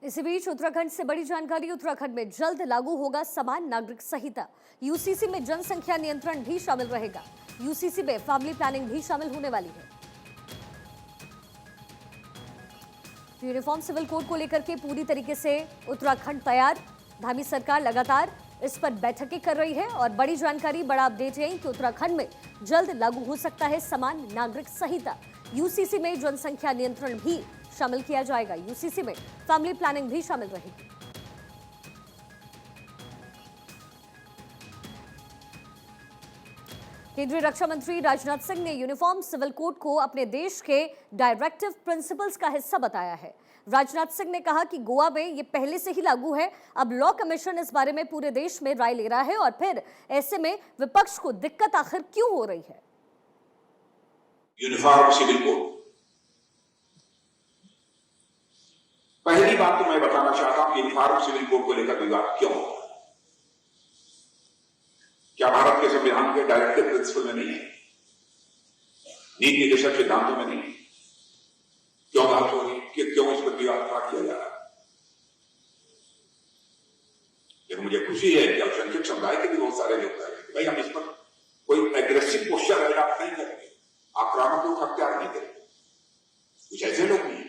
इसी बीच उत्तराखंड से बड़ी जानकारी। उत्तराखंड में जल्द लागू होगा समान नागरिक संहिता। यूसीसी में जनसंख्या नियंत्रण भी शामिल रहेगा। यूसीसी में फैमिली प्लानिंग भी शामिल होने वाली है। यूनिफॉर्म सिविल कोड को लेकर के पूरी तरीके से उत्तराखंड तैयार। धामी सरकार लगातार इस पर बैठकें कर रही है और बड़ी जानकारी, बड़ा अपडेट यही कि उत्तराखंड में जल्द लागू हो सकता है समान नागरिक संहिता। यूसीसी में जनसंख्या नियंत्रण भी शामिल किया जाएगा। यूसीसी में फैमिली प्लानिंग भी शामिल रहेगी। केंद्रीय रक्षा मंत्री राजनाथ सिंह ने यूनिफॉर्म सिविल कोड को अपने देश के डायरेक्टिव प्रिंसिपल्स का हिस्सा बताया है। राजनाथ सिंह ने कहा कि गोवा में ये पहले से ही लागू है। अब लॉ कमीशन इस बारे में पूरे देश में राय ले रहा है और फिर ऐसे में विपक्ष को दिक्कत आखिर क्यों हो रही है। यूनिफॉर्म सिविल कोड, पहली बात तो मैं बताना चाहता हूं कि यूनिफॉर्म सिविल कोड को लेकर विवाद क्यों होता है। क्या भारत के संविधान के डायरेक्टिव प्रिंसिपल में नहीं है, नीति निर्देशक सिद्धांतों में नहीं है? क्यों बात हो रही कि क्यों इस पर विवाद खड़ा किया जा रहा है? लेकिन मुझे खुशी है कि अल्पसंख्यक समुदाय के भी बहुत सारे लोग कह रहे हैं भाई हम इस पर कोई एग्रेसिव पोस्चर अडॉप्ट नहीं करेंगे, आक्रामक रूप अख्तियार नहीं करेंगे। कुछ ऐसे लोग नहीं है।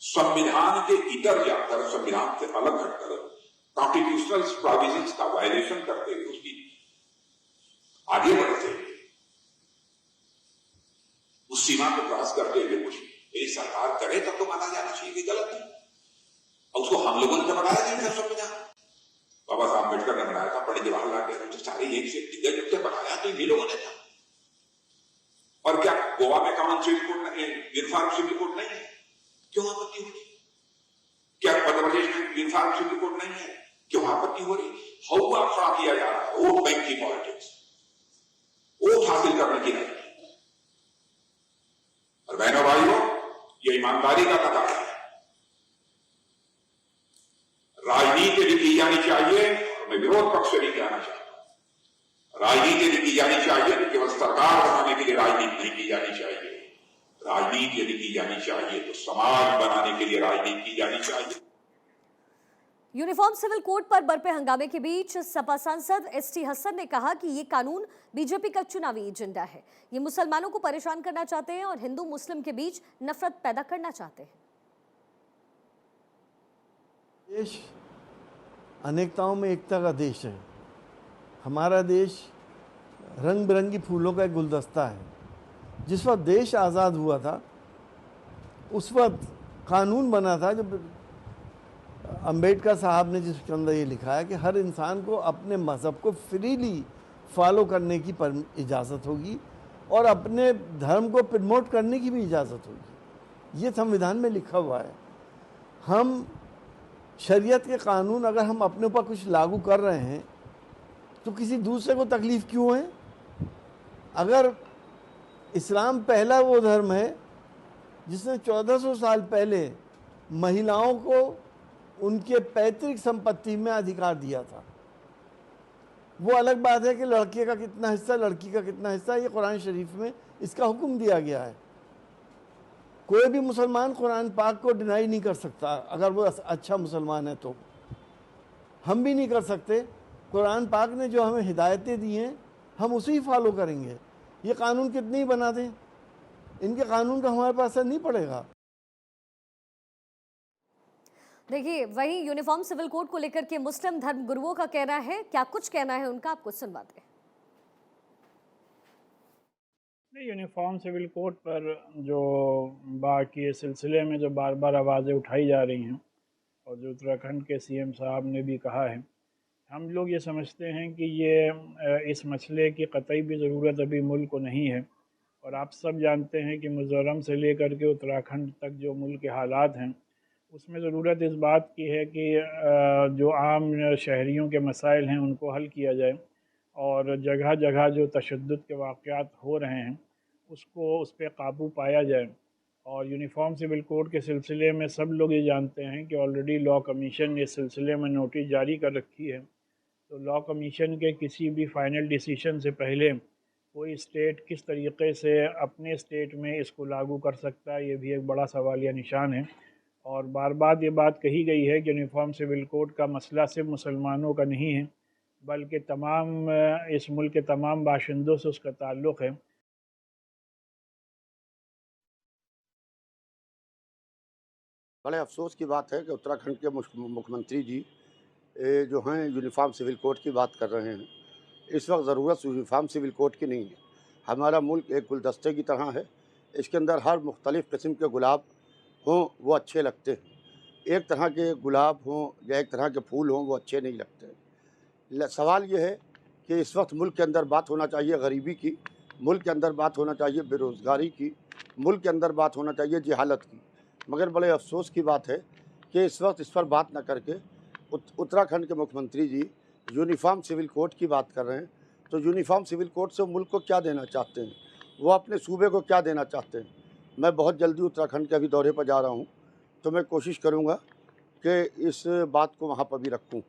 संविधान के इतर जाकर, संविधान से अलग हटकर कॉन्स्टिट्यूशनल प्रोविजंस का वायलेशन करते हुए, उसकी आगे बढ़ते हुए, उस सीमा को क्रॉस करते हुए कुछ मेरी सरकार करे तब तो माना जाना चाहिए कि गलत है। और उसको हम लोगों ने तो बनाया नहीं था संविधान, बाबा साहब अम्बेडकर ने बनाया था, पंडित जवाहरलाल नेहरू ने, सारे एक से दिग्गज ने बनाया तो इन्हीं लोगों ने था। और क्या गोवा में कॉमन सिविल कोड नहीं, यूनिफॉर्म सिविल कोड नहीं है? क्यों आपत्ति हो रही? क्या मध्य प्रदेश में यूनिफॉर्म सिविल कोड नहीं है? क्यों आपत्ति हो रही? हवा खड़ा किया जा रहा है, वोट बैंक की पॉलिटिक्स, वोट हासिल करने की राजनीति। और बहनों भाइयों, ये ईमानदारी का कतार है। राजनीति भी की जानी चाहिए, और मैं विरोध पक्ष से भी कहना चाहता हूं, राजनीति भी की जानी चाहिए, केवल सरकार बनाने के लिए राजनीति नहीं की जानी चाहिए। राजनीति यदि की जानी चाहिए तो समाज बनाने के लिए राजनीति की जानी चाहिए। यूनिफॉर्म सिविल कोड पर बरपे हंगामे के बीच सपा सांसद एसटी हसन ने कहा कि ये कानून बीजेपी का चुनावी एजेंडा है। ये मुसलमानों को परेशान करना चाहते हैं और हिंदू मुस्लिम के बीच नफरत पैदा करना चाहते हैं। देश अनेकताओं में एकता का देश है। हमारा देश रंग बिरंगी फूलों का एक गुलदस्ता है। जिस वक्त देश आज़ाद हुआ था उस वक्त कानून बना था, जब अम्बेडकर साहब ने जिसके अंदर ये लिखा है कि हर इंसान को अपने मज़हब को फ्रीली फॉलो करने की इजाज़त होगी और अपने धर्म को प्रमोट करने की भी इजाज़त होगी। ये संविधान में लिखा हुआ है। हम शरीयत के कानून अगर हम अपने ऊपर कुछ लागू कर रहे हैं तो किसी दूसरे को तकलीफ़ क्यों है? अगर इस्लाम पहला वो धर्म है जिसने 1400 साल पहले महिलाओं को उनके पैतृक संपत्ति में अधिकार दिया था। वो अलग बात है कि लड़के का कितना हिस्सा, लड़की का कितना हिस्सा, ये कुरान शरीफ में इसका हुक्म दिया गया है। कोई भी मुसलमान कुरान पाक को डिनाई नहीं कर सकता। अगर वो अच्छा मुसलमान है तो हम भी नहीं कर सकते। कुरान पाक ने जो हमें हिदायतें दी हैं हम उसी फॉलो करेंगे। ये कानून कितने ही बना दें, इनके कानून का हमारे पास असर नहीं पड़ेगा। देखिए, वहीं यूनिफॉर्म सिविल कोड को लेकर के मुस्लिम धर्म गुरुओं का कहना है। क्या कुछ कहना है उनका, आपको सुनवाते हैं। यूनिफॉर्म सिविल कोड पर जो बाकी सिलसिले में जो बार बार आवाज़ें उठाई जा रही हैं और जो उत्तराखंड के सीएम साहब ने भी कहा है, हम लोग ये समझते हैं कि ये इस मसले की कतई भी ज़रूरत अभी मुल्क को नहीं है। और आप सब जानते हैं कि मिज़ोरम से लेकर के उत्तराखंड तक जो मुल्क के हालात हैं उसमें ज़रूरत इस बात की है कि जो आम शहरियों के मसाइल हैं उनको हल किया जाए और जगह जगह जो तशद्दुद के वाक़यात हो रहे हैं उस पर काबू पाया जाए। और यूनिफॉर्म सिविल कोड के सिलसिले में सब लोग ये जानते हैं कि ऑलरेडी लॉ कमीशन ने इस सिलसिले में नोटिस जारी कर रखी है। तो लॉ कमीशन के किसी भी फाइनल डिसीजन से पहले कोई स्टेट किस तरीके से अपने स्टेट में इसको लागू कर सकता है, ये भी एक बड़ा सवालिया निशान है। और बार बार ये बात कही गई है कि यूनिफॉर्म सिविल कोड का मसला सिर्फ मुसलमानों का नहीं है, बल्कि तमाम इस मुल्क के तमाम बाशिंदों से उसका ताल्लुक़ है। बड़े अफसोस की बात है कि उत्तराखंड के मुख्यमंत्री जी जो हैं यूनिफॉर्म सिविल कोड की बात कर रहे हैं। इस वक्त ज़रूरत यूनिफॉर्म सिविल कोड की नहीं है। हमारा मुल्क एक गुलदस्ते की तरह है, इसके अंदर हर मुख्तलिफ़ किस्म के गुलाब हों वो अच्छे लगते हैं। एक तरह के गुलाब हों या एक तरह के फूल हों वो अच्छे नहीं लगते। सवाल ये है कि इस वक्त मुल्क के अंदर बात होना चाहिए गरीबी की, मुल्क के अंदर बात होना चाहिए बेरोज़गारी की, मुल्क के अंदर बात होना चाहिए जहालत की। मगर बड़े अफसोस की बात है कि इस वक्त इस पर बात न करके उत्तराखंड के मुख्यमंत्री जी यूनिफॉर्म सिविल कोड की बात कर रहे हैं। तो यूनिफॉर्म सिविल कोड से मुल्क को क्या देना चाहते हैं, वो अपने सूबे को क्या देना चाहते हैं। मैं बहुत जल्दी उत्तराखंड के अभी दौरे पर जा रहा हूँ, तो मैं कोशिश करूँगा कि इस बात को वहाँ पर भी रखूँ।